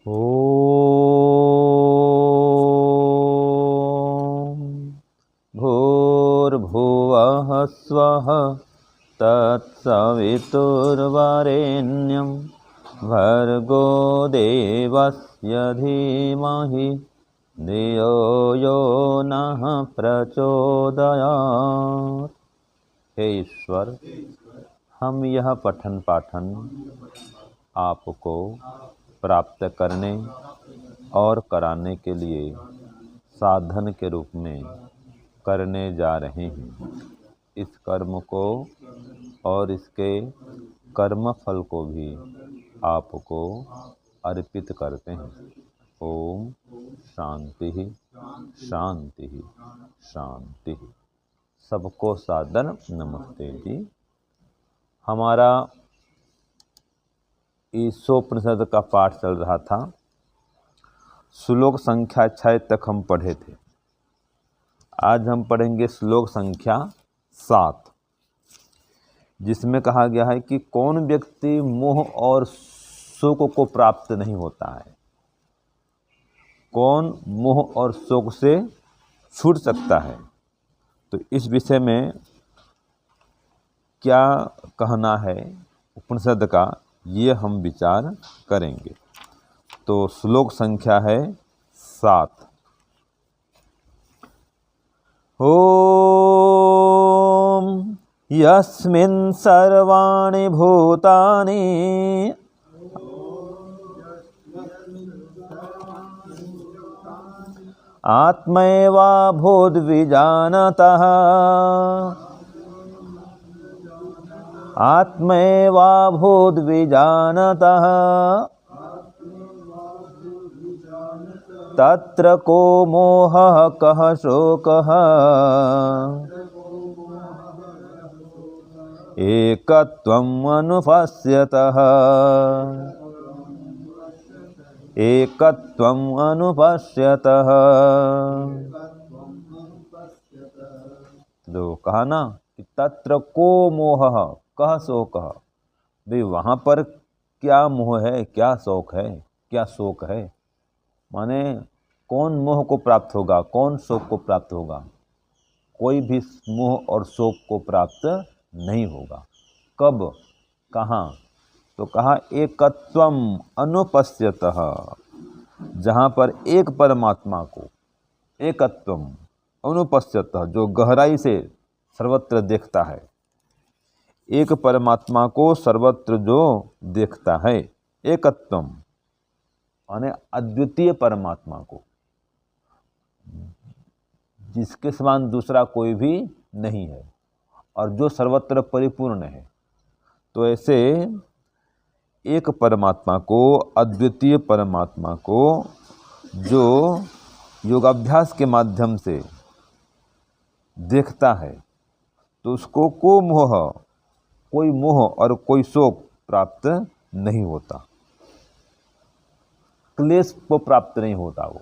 ॐ भूर्भुवः स्वः तत्सवितुर्वरेण्यं भर्गो देवस्य धीमहि धियो यो नः प्रचोदयात्। हे ईश्वर, हम यह पठन पाठन आपको प्राप्त करने और कराने के लिए साधन के रूप में करने जा रहे हैं। इस कर्म को और इसके कर्म फल को भी आपको अर्पित करते हैं। ओम शांति शांति शांति। सबको सादर नमस्ते जी। हमारा ईशोपनिषद का पाठ चल रहा था। श्लोक संख्या 6 तक हम पढ़े थे। आज हम पढ़ेंगे श्लोक संख्या 7, जिसमें कहा गया है कि कौन व्यक्ति मोह और शोक को प्राप्त नहीं होता है, कौन मोह और शोक से छूट सकता है। तो इस विषय में क्या कहना है उपनिषद का, ये हम विचार करेंगे। तो श्लोक संख्या है 7। ओम यस्मिन् सर्वाणि भूतानि आत्मैवा भूद्विजानतः आत्मैवा भूद्विजानतः तत्र को मोहः कः शोकः एकत्वम् अनुपश्यतः एकत्वम् अनुपश्यतः। तो कहा ना कि तत्र को मोहः कः शोकः, भाई वहाँ पर क्या मोह है, क्या शोक है, क्या शोक है। माने कौन मोह को प्राप्त होगा, कौन शोक को प्राप्त होगा। कोई भी मोह और शोक को प्राप्त नहीं होगा। कब, कहाँ, तो कहा एकत्वम अनुपश्यतः, जहाँ पर एक परमात्मा को, एकत्वम अनुपश्यतः, जो गहराई से सर्वत्र देखता है, एक परमात्मा को सर्वत्र जो देखता है, एकत्वम माने अद्वितीय परमात्मा को, जिसके समान दूसरा कोई भी नहीं है और जो सर्वत्र परिपूर्ण है। तो ऐसे एक परमात्मा को, अद्वितीय परमात्मा को जो योगाभ्यास के माध्यम से देखता है, तो उसको को मोह, कोई मोह और कोई शोक प्राप्त नहीं होता, क्लेश को प्राप्त नहीं होता। वो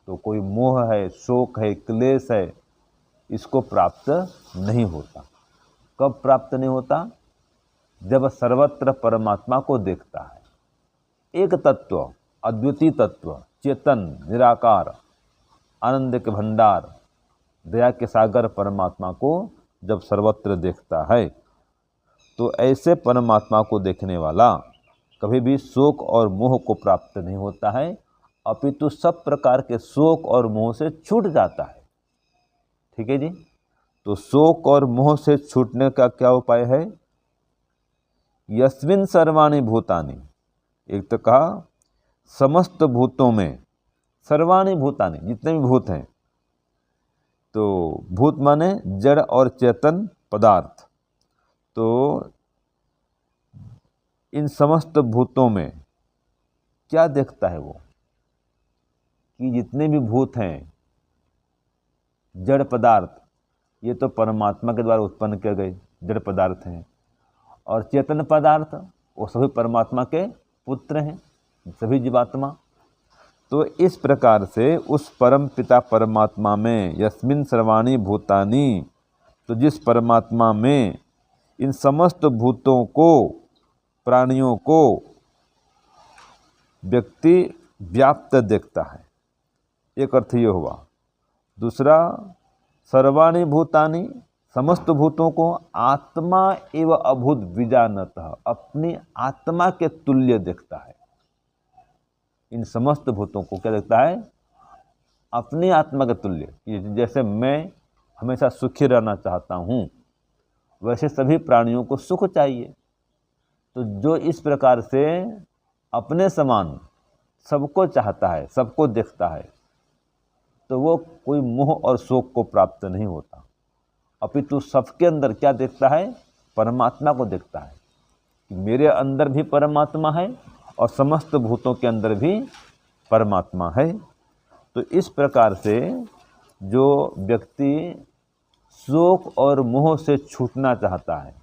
तो कोई मोह है, शोक है, क्लेश है, इसको प्राप्त नहीं होता। कब प्राप्त नहीं होता, जब सर्वत्र परमात्मा को देखता है। एक तत्व, अद्वितीय तत्व, चेतन, निराकार, आनंद के भंडार, दया के सागर परमात्मा को जब सर्वत्र देखता है, तो ऐसे परमात्मा को देखने वाला कभी भी शोक और मोह को प्राप्त नहीं होता है, अपितु सब प्रकार के शोक और मोह से छूट जाता है। ठीक है जी। तो शोक और मोह से छूटने का क्या उपाय है। यस्मिन् सर्वाणि भूतानि, एक तो कहा समस्त भूतों में, सर्वाणि भूतानि, जितने भी भूत हैं। तो भूत माने जड़ और चेतन पदार्थ। तो इन समस्त भूतों में क्या देखता है वो, कि जितने भी भूत हैं, जड़ पदार्थ, ये तो परमात्मा के द्वारा उत्पन्न किए गए जड़ पदार्थ हैं, और चेतन पदार्थ वो सभी परमात्मा के पुत्र हैं, सभी जीवात्मा। तो इस प्रकार से उस परम पिता परमात्मा में, यस्मिन् सर्वाणि भूतानि, तो जिस परमात्मा में इन समस्त भूतों को, प्राणियों को व्यक्ति व्याप्त देखता है, एक अर्थ ये हुआ। दूसरा, सर्वाणि भूतानि, समस्त भूतों को आत्मा एवं अभूत विजानतः, अपनी आत्मा के तुल्य देखता है। इन समस्त भूतों को क्या देखता है? अपनी आत्मा के तुल्य। जैसे मैं हमेशा सुखी रहना चाहता हूँ, वैसे सभी प्राणियों को सुख चाहिए। तो जो इस प्रकार से अपने समान सबको चाहता है, सबको देखता है, तो वो कोई मोह और शोक को प्राप्त नहीं होता, अपितु सबके अंदर क्या देखता है? परमात्मा को देखता है कि मेरे अंदर भी परमात्मा है और समस्त भूतों के अंदर भी परमात्मा है। तो इस प्रकार से जो व्यक्ति शोक और मोह से छूटना चाहता है,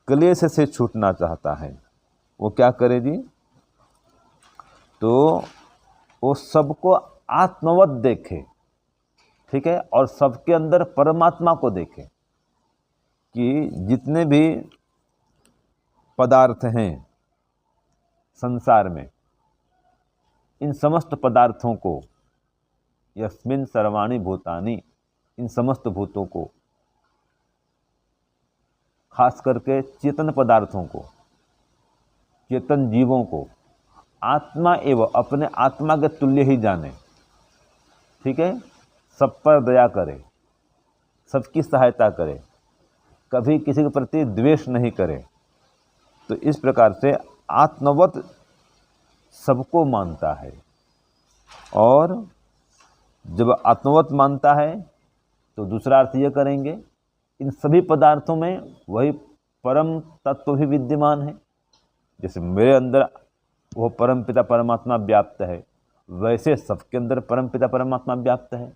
क्लेश से छूटना चाहता है, वो क्या करे जी? तो वो सबको आत्मवत देखे, ठीक है, और सबके अंदर परमात्मा को देखे कि जितने भी पदार्थ हैं संसार में, इन समस्त पदार्थों को, यस्मिन् सर्वाणि भूतानि, इन समस्त भूतों को, खास करके चेतन पदार्थों को, चेतन जीवों को आत्मा एवं अपने आत्मा के तुल्य ही जाने, ठीक है, सब पर दया करे, सबकी सहायता करे, कभी किसी के प्रति द्वेष नहीं करे। तो इस प्रकार से आत्मवत सबको मानता है, और जब आत्मवत मानता है तो दूसरा अर्थ ये करेंगे, इन सभी पदार्थों में वही परम तत्व भी विद्यमान है। जैसे मेरे अंदर वो परम पिता परमात्मा व्याप्त है, वैसे सबके अंदर परम पिता परमात्मा व्याप्त है।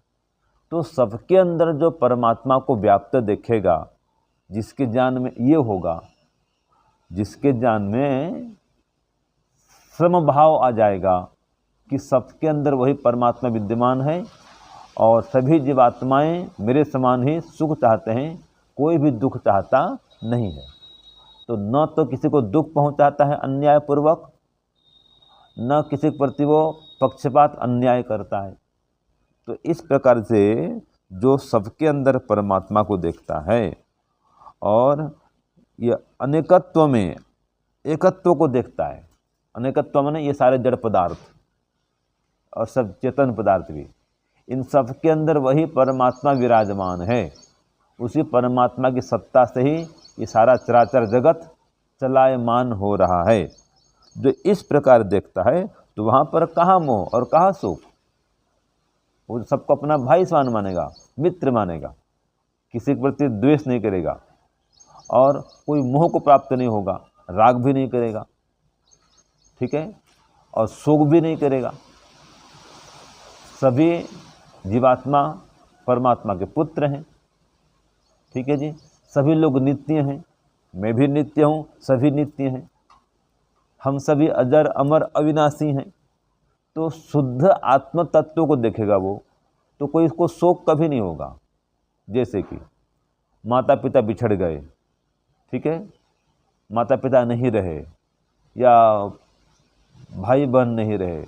तो सबके अंदर जो परमात्मा को व्याप्त देखेगा, जिसके ज्ञान में ये होगा, जिसके ज्ञान में समभाव आ जाएगा कि सबके अंदर वही परमात्मा विद्यमान है और सभी जीवात्माएं मेरे समान ही सुख चाहते हैं, कोई भी दुख चाहता नहीं है। तो न तो किसी को दुख पहुंचाता है अन्यायपूर्वक, न किसी के प्रति वो पक्षपात अन्याय करता है। तो इस प्रकार से जो सबके अंदर परमात्मा को देखता है और ये अनेकत्व में एकत्व को देखता है, अनेकत्व में ये सारे जड़ पदार्थ और सब चेतन पदार्थ भी, इन सब के अंदर वही परमात्मा विराजमान है। उसी परमात्मा की सत्ता से ही ये सारा चराचर जगत चलायमान हो रहा है। जो इस प्रकार देखता है तो वहाँ पर कहाँ मोह और कहाँ सुख? वो सबको अपना भाई समान मानेगा, मित्र मानेगा, किसी के प्रति द्वेष नहीं करेगा और कोई मोह को प्राप्त नहीं होगा, राग भी नहीं करेगा, ठीक है, और शोक भी नहीं करेगा। सभी जीवात्मा परमात्मा के पुत्र हैं, ठीक है जी, सभी लोग नित्य हैं, मैं भी नित्य हूँ, सभी नित्य हैं, हम सभी अजर अमर अविनाशी हैं। तो शुद्ध आत्म तत्व को देखेगा वो, तो कोई इसको शोक कभी नहीं होगा। जैसे कि माता पिता बिछड़ गए, ठीक है, माता पिता नहीं रहे, या भाई बहन नहीं रहे,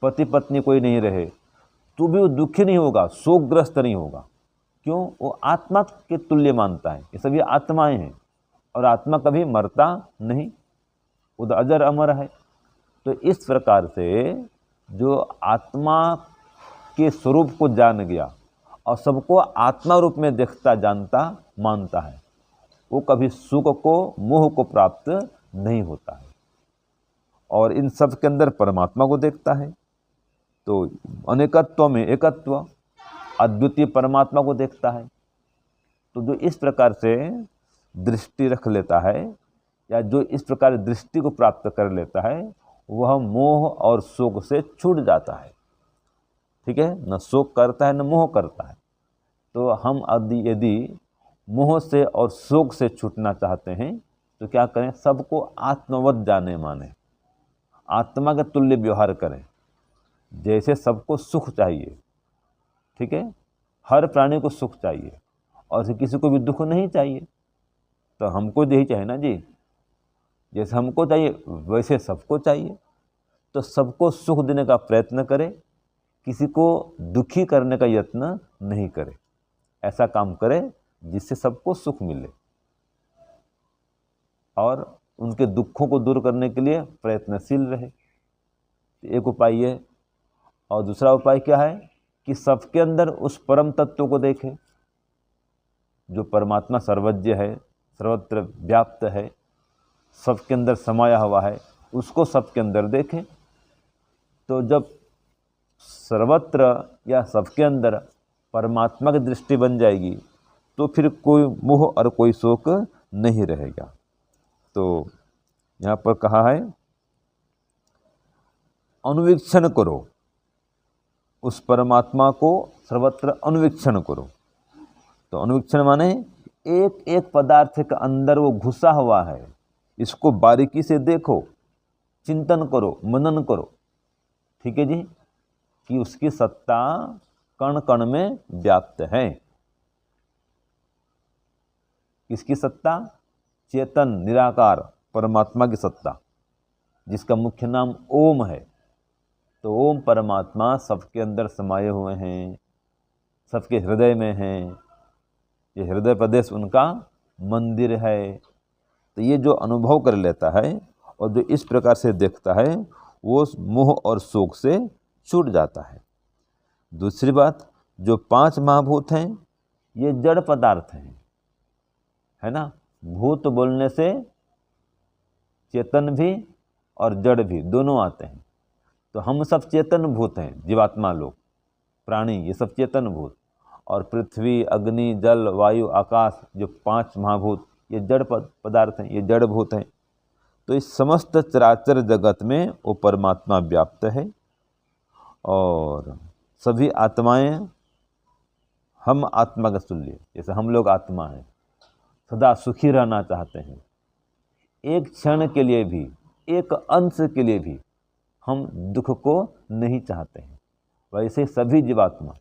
पति पत्नी कोई नहीं रहे, तो भी वो दुखी नहीं होगा, शोकग्रस्त नहीं होगा। क्यों? वो आत्मा के तुल्य मानता है, ये सभी आत्माएं हैं और आत्मा कभी मरता नहीं, वो अजर अमर है। तो इस प्रकार से जो आत्मा के स्वरूप को जान गया और सबको आत्मा रूप में देखता, जानता, मानता है, वो कभी सुख को, मोह को प्राप्त नहीं होता है और इन सब के अंदर परमात्मा को देखता है। तो अनेकत्व में एकत्व, अद्वितीय परमात्मा को देखता है। तो जो इस प्रकार से दृष्टि रख लेता है या जो इस प्रकार दृष्टि को प्राप्त कर लेता है, वह मोह और शोक से छूट जाता है, ठीक है, न शोक करता है न मोह करता है। तो हम यदि मोह से और शोक से छूटना चाहते हैं तो क्या करें? सबको आत्मवत जाने माने, आत्मा के तुल्य व्यवहार करें। जैसे सबको सुख चाहिए, ठीक है, हर प्राणी को सुख चाहिए और किसी को भी दुख नहीं चाहिए, तो हमको यही चाहिए ना जी, जैसे हमको चाहिए वैसे सबको चाहिए। तो सबको सुख देने का प्रयत्न करे, किसी को दुखी करने का यत्न नहीं करे। ऐसा काम करे जिससे सबको सुख मिले और उनके दुखों को दूर करने के लिए प्रयत्नशील रहे। एक उपाय ये। और दूसरा उपाय क्या है कि सबके अंदर उस परम तत्व को देखे जो परमात्मा सर्वज्ञ है, सर्वत्र व्याप्त है, सबके अंदर समाया हुआ है, उसको सबके अंदर देखें। तो जब सर्वत्र या सबके अंदर परमात्मा की दृष्टि बन जाएगी तो फिर कोई मोह और कोई शोक नहीं रहेगा। तो यहाँ पर कहा है अनुवीक्षण करो, उस परमात्मा को सर्वत्र अनुवीक्षण करो। तो अनुवीक्षण माने एक एक पदार्थ के अंदर वो घुसा हुआ है, इसको बारीकी से देखो, चिंतन करो, मनन करो, ठीक है जी, कि उसकी सत्ता कण कण में व्याप्त है। किसकी सत्ता? चेतन निराकार परमात्मा की सत्ता, जिसका मुख्य नाम ओम है। तो ओम परमात्मा सबके अंदर समाये हुए हैं, सबके हृदय में हैं। ये हृदय प्रदेश उनका मंदिर है। तो ये जो अनुभव कर लेता है और जो इस प्रकार से देखता है वो मोह और शोक से छूट जाता है। दूसरी बात, जो 5 महाभूत हैं ये जड़ पदार्थ हैं, है ना। भूत बोलने से चेतन भी और जड़ भी दोनों आते हैं। तो हम सब चेतन भूत हैं, जीवात्मा लोग, प्राणी, ये सब चेतन भूत। और पृथ्वी, अग्नि, जल, वायु, आकाश, जो 5 महाभूत ये जड़ पदार्थ हैं, ये जड़ भूत हैं। तो इस समस्त चराचर जगत में वो परमात्मा व्याप्त है। और सभी आत्माएं हम आत्मा का तुल्य, जैसे हम लोग आत्मा हैं, सदा सुखी रहना चाहते हैं। एक क्षण के लिए भी, एक अंश के लिए भी हम दुख को नहीं चाहते हैं। वैसे सभी जीवात्मा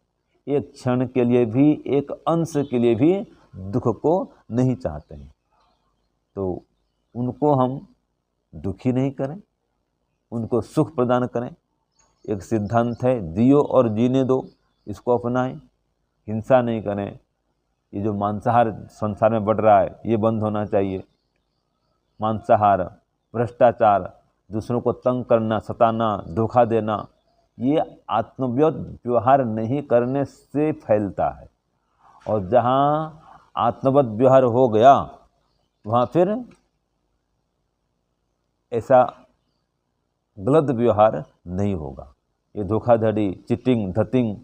एक क्षण के लिए भी, एक अंश के लिए भी दुख को नहीं चाहते हैं। तो उनको हम दुखी नहीं करें, उनको सुख प्रदान करें। एक सिद्धांत है, जियो और जीने दो, इसको अपनाएं, हिंसा नहीं करें। ये जो मांसाहार संसार में बढ़ रहा है ये बंद होना चाहिए। मांसाहार, भ्रष्टाचार, दूसरों को तंग करना, सताना, धोखा देना, ये आत्मव्यक्त व्यवहार नहीं करने से फैलता है। और जहाँ आत्मवत व्यवहार हो गया वहाँ फिर ऐसा गलत व्यवहार नहीं होगा। ये धोखाधड़ी, चीटिंग, धतिंग,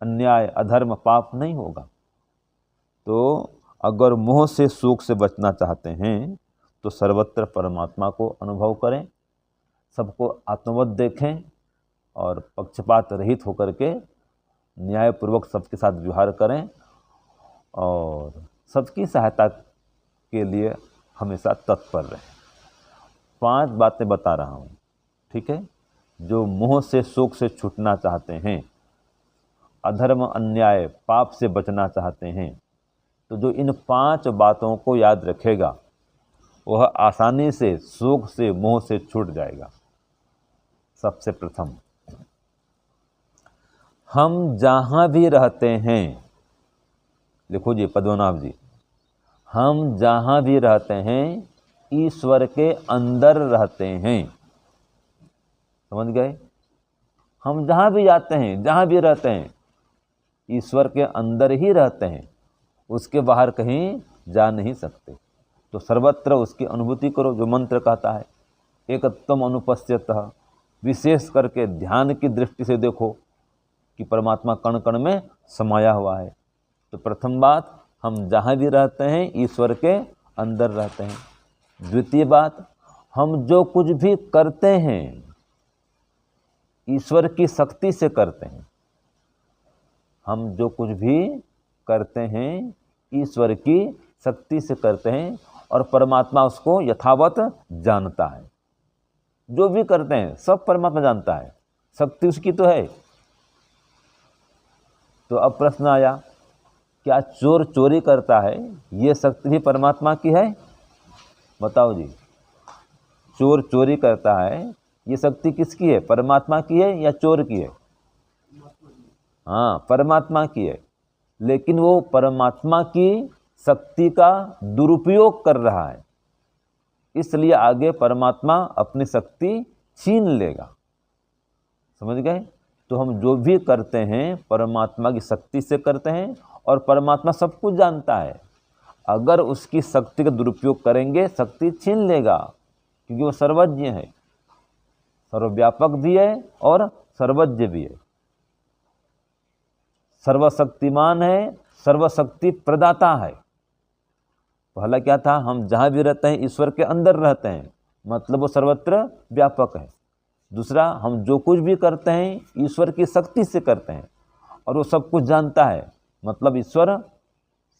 अन्याय, अधर्म, पाप नहीं होगा। तो अगर मोह से शोक से बचना चाहते हैं तो सर्वत्र परमात्मा को अनुभव करें, सबको आत्मवत देखें और पक्षपात रहित होकर के न्यायपूर्वक सबके साथ व्यवहार करें और सबकी सहायता के लिए हमेशा तत्पर रहें। 5 बातें बता रहा हूँ, ठीक है। जो मोह से शोक से छूटना चाहते हैं, अधर्म, अन्याय, पाप से बचना चाहते हैं, तो जो इन 5 बातों को याद रखेगा वह आसानी से शोक से, मोह से छूट जाएगा। सबसे प्रथम, हम जहाँ भी रहते हैं, लिखो जी पद्मनाभ जी, हम जहाँ भी रहते हैं ईश्वर के अंदर रहते हैं। समझ गए? हम जहाँ भी जाते हैं, जहाँ भी रहते हैं, ईश्वर के अंदर ही रहते हैं, उसके बाहर कहीं जा नहीं सकते। तो सर्वत्र उसकी अनुभूति करो, जो मंत्र कहता है, एकत्वम अनुपश्यतः। विशेष करके ध्यान की दृष्टि से देखो कि परमात्मा कण कण में समाया हुआ है। तो प्रथम बात, हम जहाँ भी रहते हैं ईश्वर के अंदर रहते हैं। द्वितीय बात, हम जो कुछ भी करते हैं ईश्वर की शक्ति से करते हैं। हम जो कुछ भी करते हैं ईश्वर की शक्ति से करते हैं और परमात्मा उसको यथावत जानता है। जो भी करते हैं सब परमात्मा जानता है, शक्ति उसकी तो है। तो अब प्रश्न आया, क्या चोर चोरी करता है ये शक्ति भी परमात्मा की है? बताओ जी। चोर चोरी करता है ये शक्ति किसकी है? परमात्मा की है या चोर की है? हाँ, परमात्मा की है। लेकिन वो परमात्मा की शक्ति का दुरुपयोग कर रहा है, इसलिए आगे परमात्मा अपनी शक्ति छीन लेगा। समझ गए? तो हम जो भी करते हैं परमात्मा की शक्ति से करते हैं, और परमात्मा सब कुछ जानता है। अगर उसकी शक्ति का दुरुपयोग करेंगे, शक्ति छीन लेगा, क्योंकि वो सर्वज्ञ है, सर्वव्यापक भी है और सर्वज्ञ भी है, सर्वशक्तिमान है, सर्वशक्ति प्रदाता है। पहला क्या था? हम जहाँ भी रहते हैं ईश्वर के अंदर रहते हैं, मतलब वो सर्वत्र व्यापक है। दूसरा, हम जो कुछ भी करते हैं ईश्वर की शक्ति से करते हैं, और वो सब कुछ जानता है, मतलब ईश्वर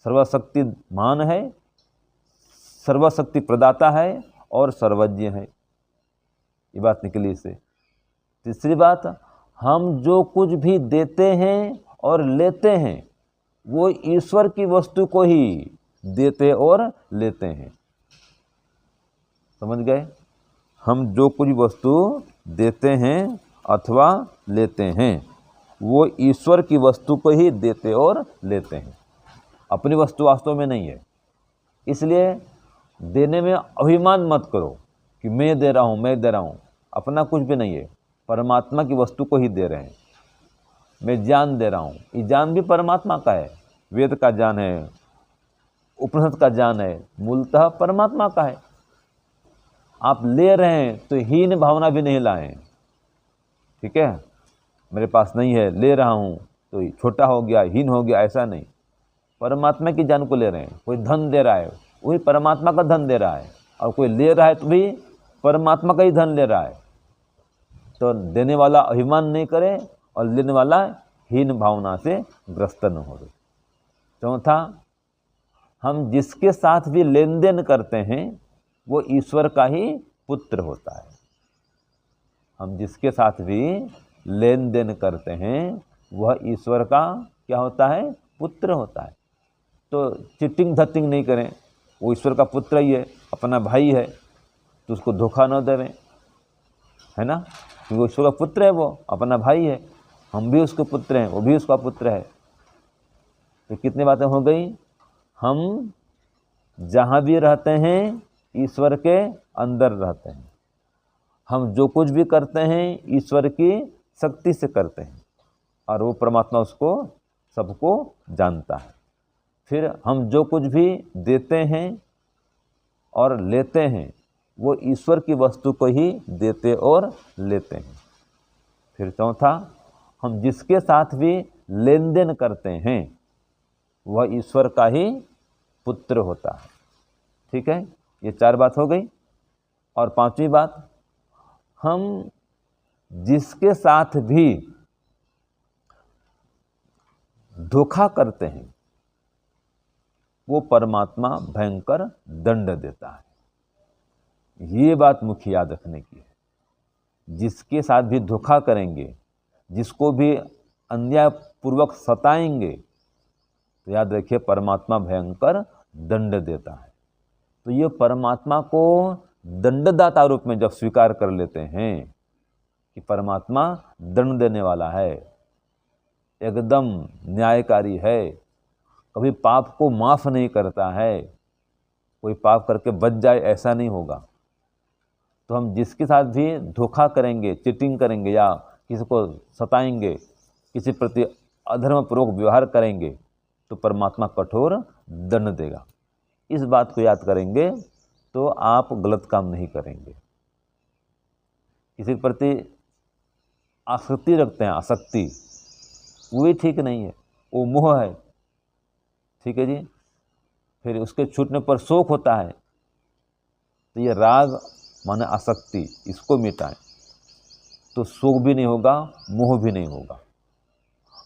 सर्वशक्तिमान है, सर्वशक्ति प्रदाता है और सर्वज्ञ है। ये बात निकली इससे। तीसरी बात, हम जो कुछ भी देते हैं और लेते हैं वो ईश्वर की वस्तु को ही देते और लेते हैं। समझ गए? हम जो कुछ वस्तु देते हैं अथवा लेते हैं वो ईश्वर की वस्तु को ही देते और लेते हैं, अपनी वस्तु वास्तव में नहीं है। इसलिए देने में अभिमान मत करो कि मैं दे रहा हूँ, मैं दे रहा हूँ। अपना कुछ भी नहीं है, परमात्मा की वस्तु को ही दे रहे हैं। मैं ज्ञान दे रहा हूँ, ये ज्ञान भी परमात्मा का है, वेद का ज्ञान है, उपनिषद का ज्ञान है, मूलतः परमात्मा का है। आप ले रहे हैं तो हीन भावना भी नहीं लाएं। ठीक है? मेरे पास नहीं है, ले रहा हूँ तो छोटा हो गया, हीन हो गया, ऐसा नहीं। परमात्मा की ज्ञान को ले रहे हैं। कोई धन दे रहा है, वही परमात्मा का धन दे रहा है, और कोई ले रहा है तो भी परमात्मा का ही धन ले रहा है। तो देने वाला अभिमान नहीं करे और लेने वाला हीन भावना से ग्रस्त न हो। चौथा, हम जिसके साथ भी लेन देन करते हैं वो ईश्वर का ही पुत्र होता है। हम जिसके साथ भी लेन देन करते हैं वह ईश्वर का क्या होता है? पुत्र होता है। तो चिटिंग धटिंग नहीं करें, वो ईश्वर का पुत्र ही है, अपना भाई है, तो उसको धोखा न देवें, है ना? क्योंकि ईश्वर का पुत्र है, वो अपना भाई है, हम भी उसके पुत्र हैं, वो भी उसका पुत्र है। तो कितनी बातें हो गई? हम जहाँ भी रहते हैं ईश्वर के अंदर रहते हैं, हम जो कुछ भी करते हैं ईश्वर की शक्ति से करते हैं, और वो परमात्मा उसको सबको जानता है। फिर हम जो कुछ भी देते हैं और लेते हैं वो ईश्वर की वस्तु को ही देते और लेते हैं। फिर चौथा, हम जिसके साथ भी लेन देन करते हैं वह ईश्वर का ही पुत्र होता है। ठीक है? ये 4 बात हो गई। और 5वीं बात, हम जिसके साथ भी धोखा करते हैं वो परमात्मा भयंकर दंड देता है। ये बात मुख्य याद रखने की है। जिसके साथ भी धोखा करेंगे, जिसको भी अन्यायपूर्वक सताएंगे, तो याद रखिए परमात्मा भयंकर दंड देता है। तो ये परमात्मा को दंडदाता रूप में जब स्वीकार कर लेते हैं कि परमात्मा दंड देने वाला है, एकदम न्यायकारी है, कभी पाप को माफ़ नहीं करता है, कोई पाप करके बच जाए ऐसा नहीं होगा। तो हम जिसके साथ भी धोखा करेंगे, चीटिंग करेंगे या किसी को सताएंगे, किसी प्रति अधर्मपूर्वक व्यवहार करेंगे, तो परमात्मा कठोर दंड देगा। इस बात को याद करेंगे तो आप गलत काम नहीं करेंगे। किसी के प्रति आसक्ति रखते हैं, आसक्ति, वो भी ठीक नहीं है, वो मोह है। ठीक है जी? फिर उसके छूटने पर शोक होता है, तो ये राग माने आसक्ति, इसको मिटाएं तो शोक भी नहीं होगा, मोह भी नहीं होगा।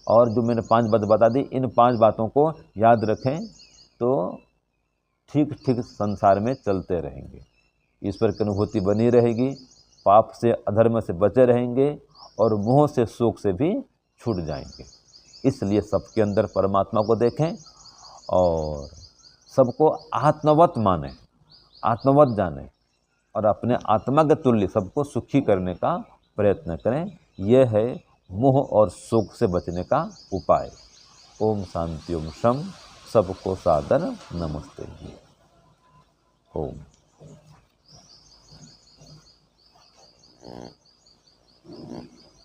और जो मैंने 5 बात बता दी, इन 5 बातों को याद रखें तो ठीक ठीक संसार में चलते रहेंगे, ईश्वर की अनुभूति बनी रहेगी, पाप से अधर्म से बचे रहेंगे और मोह से शोक से भी छूट जाएंगे। इसलिए सबके अंदर परमात्मा को देखें और सबको आत्मवत माने, आत्मवत जाने। और अपने आत्मा के तुल्य सबको सुखी करने का प्रयत्न करें। यह है मोह और शोक से बचने का उपाय। ओम शांति ओम शम। सबको सादर नमस्ते। ओम।